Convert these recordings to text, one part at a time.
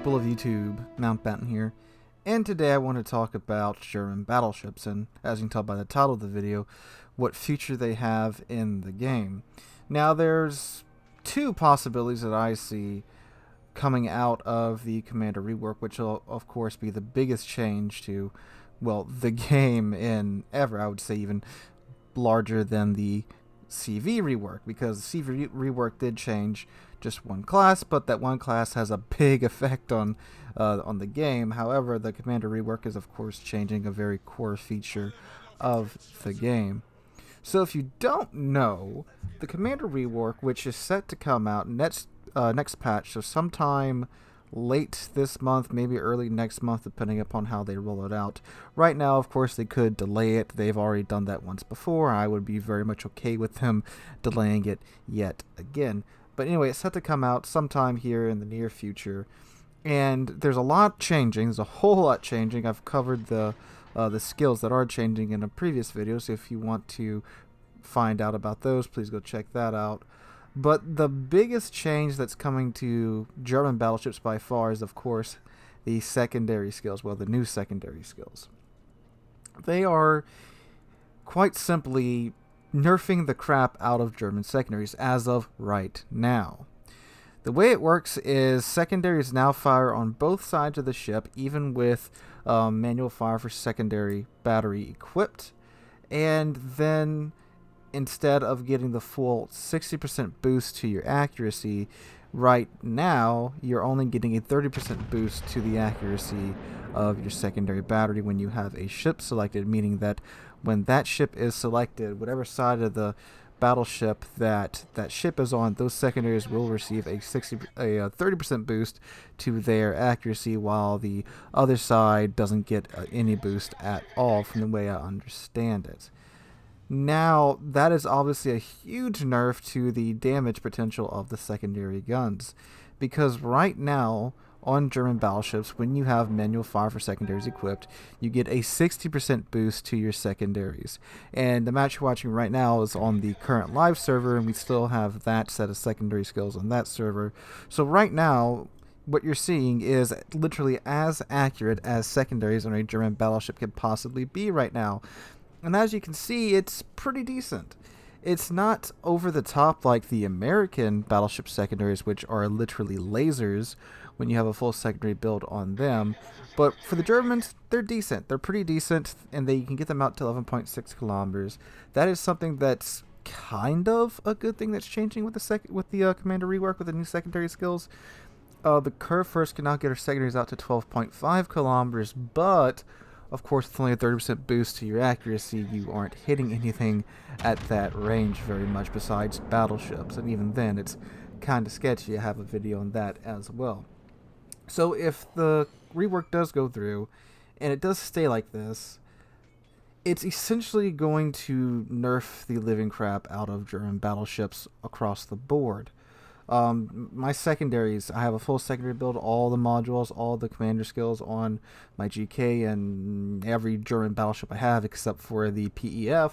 people of YouTube, Mountbatten here, and today I want to talk about German battleships, and as you can tell by the title of the video, what future they have in the game. Now there's two possibilities that I see coming out of the Commander rework, which will of course be the biggest change to, well, the game in ever. I would say even larger than the CV rework, because the CV rework did change just one class, but that one class has a big effect on the game. However, the Commander rework is of course changing a very core feature of the game. So if you don't know, the Commander rework, which is set to come out next patch, so sometime late this month, maybe early next month, depending upon how they roll it out. Right now, of course, they could delay it. They've already done that once before. I would be very much okay with them delaying it yet again. But anyway, it's set to come out sometime here in the near future. And there's a lot changing. There's a whole lot changing. I've covered the skills that are changing in a previous video, so if you want to find out about those, please go check that out. But the biggest change that's coming to German battleships by far is, of course, the secondary skills. Well, the new secondary skills. They are quite simply nerfing the crap out of German secondaries as of right now. The way it works is secondaries now fire on both sides of the ship, even with manual fire for secondary battery equipped, and then instead of getting the full 60% boost to your accuracy, right now you're only getting a 30% boost to the accuracy of your secondary battery when you have a ship selected, meaning that when that ship is selected, whatever side of the battleship that ship is on, those secondaries will receive a 30% boost to their accuracy, while the other side doesn't get any boost at all, from the way I understand it. Now, that is obviously a huge nerf to the damage potential of the secondary guns, because right now on German battleships, when you have manual fire for secondaries equipped, you get a 60% boost to your secondaries. And the match you're watching right now is on the current live server, and we still have that set of secondary skills on that server. So right now, what you're seeing is literally as accurate as secondaries on a German battleship can possibly be right now. And as you can see, it's pretty decent. It's not over the top like the American battleship secondaries, which are literally lasers when you have a full secondary build on them. But for the Germans, they're decent. They're pretty decent, and you can get them out to 11.6 kilometers. That is something that's kind of a good thing that's changing with the Commander rework with the new secondary skills. The Curve First can now get her secondaries out to 12.5 kilometers, but of course, with only a 30% boost to your accuracy, you aren't hitting anything at that range very much besides battleships. And even then, it's kind of sketchy. I have a video on that as well. So if the rework does go through, and it does stay like this, it's essentially going to nerf the living crap out of German battleships across the board. My secondaries, I have a full secondary build, all the modules, all the commander skills on my GK and every German battleship I have except for the PEF.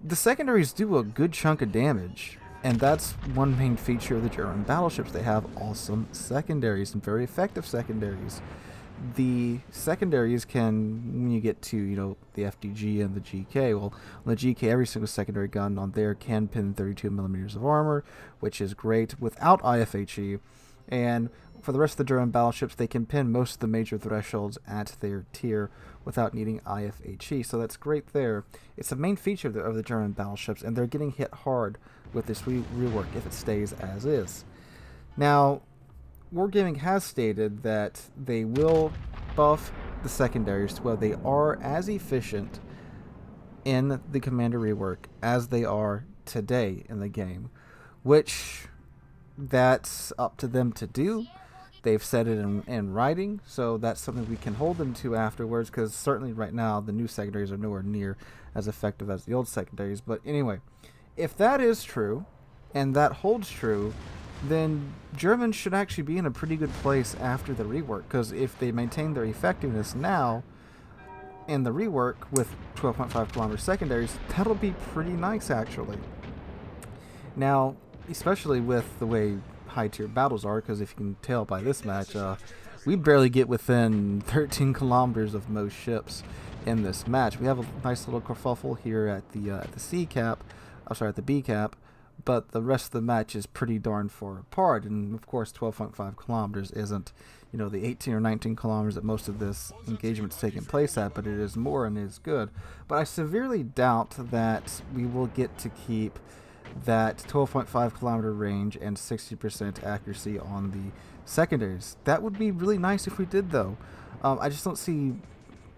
The secondaries do a good chunk of damage, and that's one main feature of the German battleships. They have awesome secondaries and very effective secondaries. The secondaries can, when you get to, the FDG and the GK, well, on the GK, every single secondary gun on there can pin 32 millimeters of armor, which is great without IFHE. And for the rest of the German battleships, they can pin most of the major thresholds at their tier without needing IFHE, so that's great there. It's the main feature of the German battleships, and they're getting hit hard with this rework if it stays as is. Now, Wargaming has stated that they will buff the secondaries to where they are as efficient in the Commander rework as they are today in the game, which that's up to them to do. They've said it in writing, so that's something we can hold them to afterwards, because certainly right now the new secondaries are nowhere near as effective as the old secondaries. But anyway, if that is true, and that holds true, then Germans should actually be in a pretty good place after the rework, because if they maintain their effectiveness now in the rework with 12.5 kilometer secondaries, that'll be pretty nice actually. Now, especially with the way high tier battles are, because if you can tell by this match, we barely get within 13 kilometers of most ships in this match. We have a nice little kerfuffle here at the C cap, at the B cap, but the rest of the match is pretty darn far apart. And of course, 12.5 kilometers isn't, the 18 or 19 kilometers that most of this engagement's taking place at, but it is more and is good. But I severely doubt that we will get to keep that 12.5 kilometer range and 60% accuracy on the secondaries. That would be really nice if we did, though. I just don't see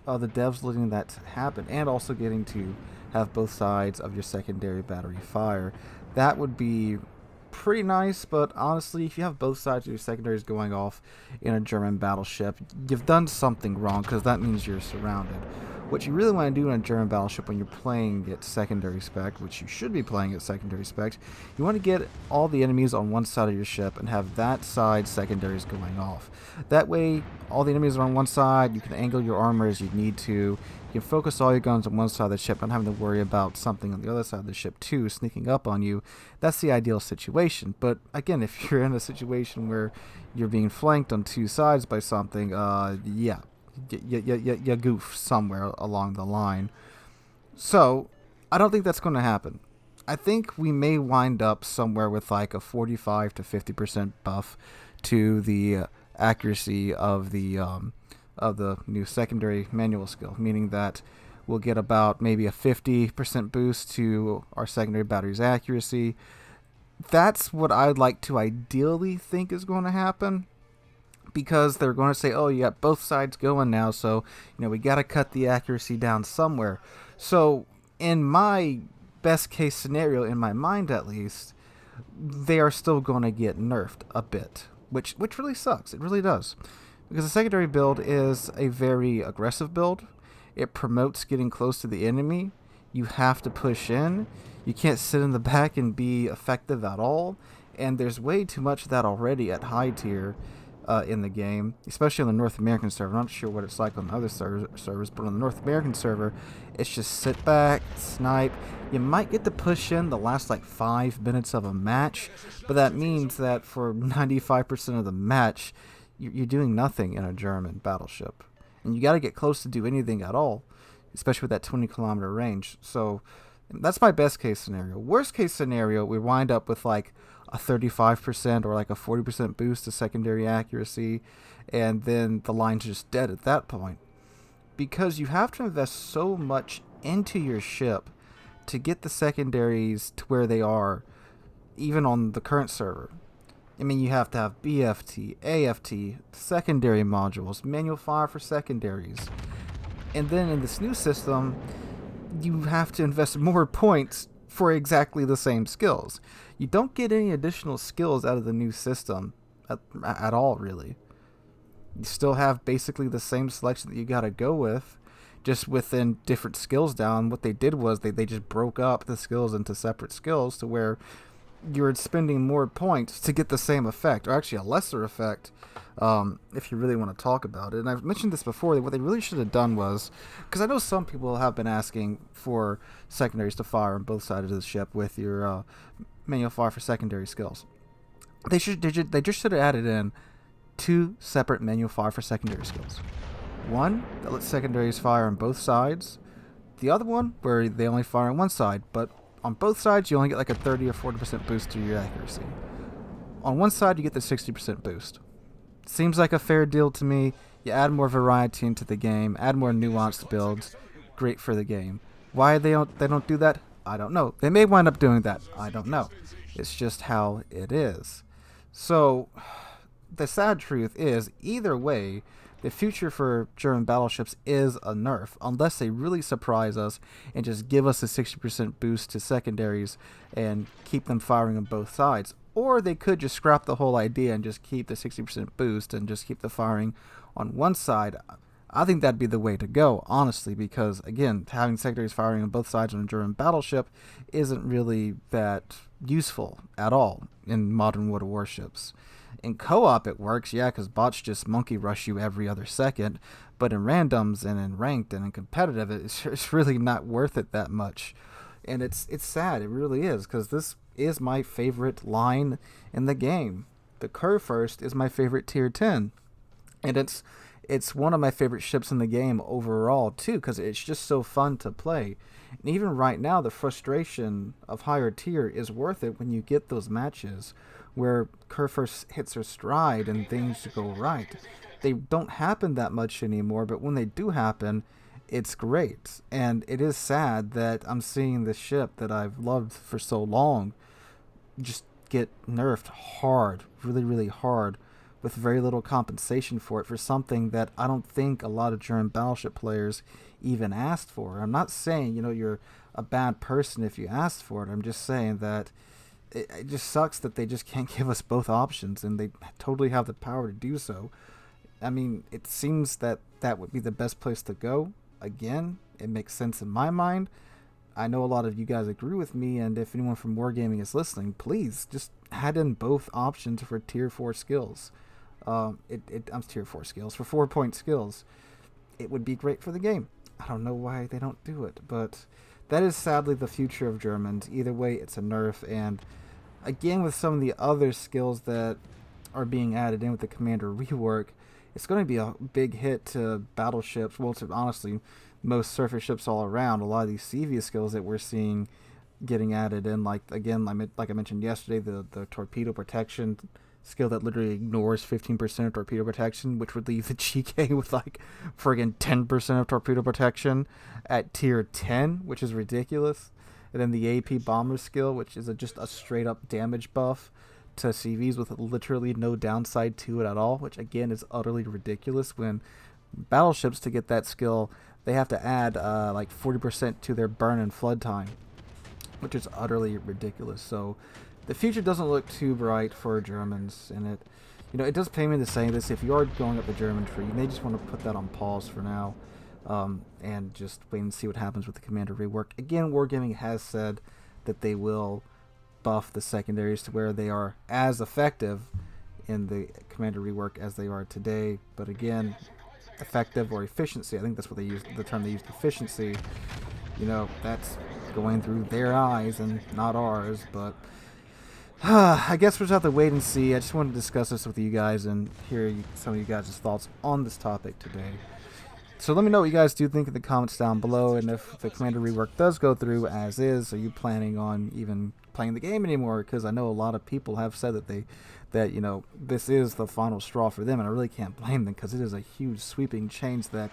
the devs letting that happen, and also getting to have both sides of your secondary battery fire. That would be pretty nice, but honestly, if you have both sides of your secondaries going off in a German battleship, you've done something wrong, because that means you're surrounded. What you really want to do in a German battleship when you're playing at secondary spec, which you should be playing at secondary spec, you want to get all the enemies on one side of your ship and have that side secondaries going off. That way, all the enemies are on one side, you can angle your armor as you need to, you can focus all your guns on one side of the ship, not having to worry about something on the other side of the ship too sneaking up on you. That's the ideal situation. But again, if you're in a situation where you're being flanked on two sides by something, you goof somewhere along the line. So I don't think that's going to happen. I think we may wind up somewhere with like a 45 to 50% buff to the accuracy of the new secondary manual skill, meaning that we'll get about maybe a 50% boost to our secondary battery's accuracy. That's what I'd like to ideally think is going to happen, because they're going to say, oh, you got both sides going now, so we got to cut the accuracy down somewhere. So in my best case scenario, in my mind at least, they are still going to get nerfed a bit, which really sucks. It really does, because the secondary build is a very aggressive build. It promotes getting close to the enemy. You have to push in. You can't sit in the back and be effective at all, and there's way too much of that already at high tier in the game, especially on the North American server. I'm not sure what it's like on other servers, but on the North American server, it's just sit back, snipe. You might get to push in the last like 5 minutes of a match, but that means that for 95% of the match, you're doing nothing in a German battleship. And you got to get close to do anything at all, especially with that 20 kilometer range. So that's my best case scenario. Worst case scenario, we wind up with like a 35% or like a 40% boost to secondary accuracy, and then the line's just dead at that point. Because you have to invest so much into your ship to get the secondaries to where they are, even on the current server. I mean, you have to have BFT, AFT, secondary modules, manual fire for secondaries. And then in this new system, you have to invest more points for exactly the same skills. You don't get any additional skills out of the new system at all, really. You still have basically the same selection that you got to go with, just within different skills down. What they did was they just broke up the skills into separate skills to where you're spending more points to get the same effect, or actually a lesser effect, if you really want to talk about it. And I've mentioned this before, that what they really should have done was, because I know some people have been asking for secondaries to fire on both sides of the ship with your manual fire for secondary skills. They just should have added in 2 separate manual fire for secondary skills. One that lets secondaries fire on both sides. The other one where they only fire on one side, but on both sides you only get like a 30 or 40% boost to your accuracy. On one side you get the 60% boost. Seems like a fair deal to me. You add more variety into the game, add more nuanced builds. Great for the game. Why they don't do that? I don't know. They may wind up doing that. I don't know. It's just how it is. So the sad truth is, either way, the future for German battleships is a nerf, unless they really surprise us and just give us a 60% boost to secondaries and keep them firing on both sides. Or they could just scrap the whole idea and just keep the 60% boost and just keep the firing on one side. I think that'd be the way to go, honestly, because, again, having secondaries firing on both sides on a German battleship isn't really that useful at all in modern World of Warships. In co-op it works, yeah, because bots just monkey rush you every other second, but in randoms and in ranked and in competitive, it's really not worth it that much. And it's sad, it really is, because this is my favorite line in the game. the Kurfürst is my favorite tier 10. And it's one of my favorite ships in the game overall, too, because it's just so fun to play. And even right now, the frustration of higher tier is worth it when you get those matches where Kurfürst hits her stride and things go right. They don't happen that much anymore, but when they do happen, it's great. And it is sad that I'm seeing this ship that I've loved for so long just get nerfed hard, really, really hard, with very little compensation for it, for something that I don't think a lot of German Battleship players even asked for. I'm not saying, you're a bad person if you asked for it. I'm just saying that it just sucks that they just can't give us both options, and they totally have the power to do so. I mean, it seems that that would be the best place to go. Again, it makes sense in my mind. I know a lot of you guys agree with me, and if anyone from Wargaming is listening, please just add in both options for tier 4 skills. I'm tier 4 skills, for 4-point skills. It would be great for the game. I don't know why they don't do it, but that is sadly the future of Germans. Either way, it's a nerf, and again, with some of the other skills that are being added in with the commander rework, it's going to be a big hit to battleships, well, to honestly most surface ships all around. A lot of these CV skills that we're seeing getting added in, like I mentioned yesterday, the torpedo protection skill that literally ignores 15% of torpedo protection, which would leave the GK with like friggin' 10% of torpedo protection at tier 10, which is ridiculous. And then the AP bomber skill, which is just a straight up damage buff to CVs with literally no downside to it at all, which again is utterly ridiculous. When battleships, to get that skill, they have to add like 40% to their burn and flood time, which is utterly ridiculous. So the future doesn't look too bright for Germans, and it does pay me to say this. If you are going up the German tree, you may just want to put that on pause for now, and just wait and see what happens with the commander rework. Again, Wargaming has said that they will buff the secondaries to where they are as effective in the commander rework as they are today. But again, effective or efficiency, I think that's what they use, the term they used, efficiency, that's going through their eyes and not ours. But I guess we'll just have to wait and see. I just wanted to discuss this with you guys and hear some of you guys' thoughts on this topic today. So let me know what you guys do think in the comments down below, and if the commander rework does go through as is, are you planning on even playing the game anymore? Because I know a lot of people have said that this is the final straw for them, and I really can't blame them, because it is a huge sweeping change that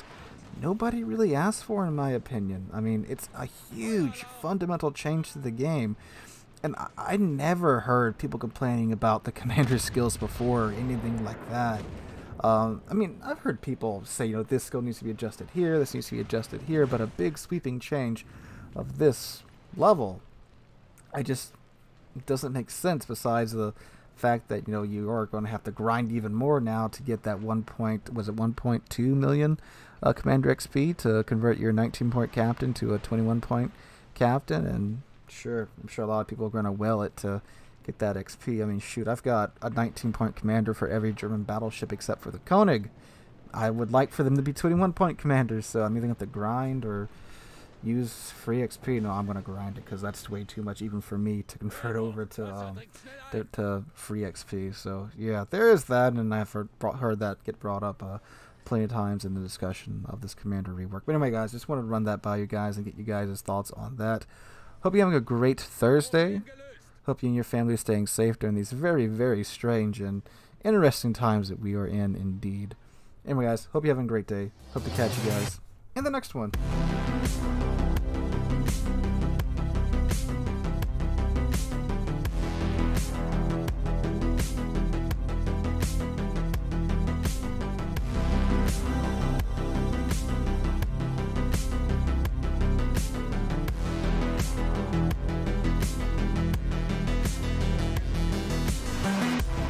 nobody really asked for, in my opinion. I mean, it's a huge fundamental change to the game, and I never heard people complaining about the commander skills before or anything like that. I mean, I've heard people say, this skill needs to be adjusted here, this needs to be adjusted here, but a big sweeping change of this level, it doesn't make sense, besides the fact that, you are going to have to grind even more now to get that 1.2 million commander XP to convert your 19-point captain to a 21-point captain, and I'm sure a lot of people are going to whale it to get that XP. I mean, shoot, I've got a 19-point commander for every German battleship except for the Koenig. I would like for them to be 21-point commanders, so I'm either going to have to grind or use free XP. No, I'm going to grind it, because that's way too much even for me to convert over to free XP. So, yeah, there is that, and I've heard that get brought up plenty of times in the discussion of this commander rework. But anyway, guys, just wanted to run that by you guys and get you guys' thoughts on that. Hope you're having a great Thursday. Hope you and your family are staying safe during these very, very strange and interesting times that we are in, indeed. Anyway, guys, hope you're having a great day. Hope to catch you guys in the next one.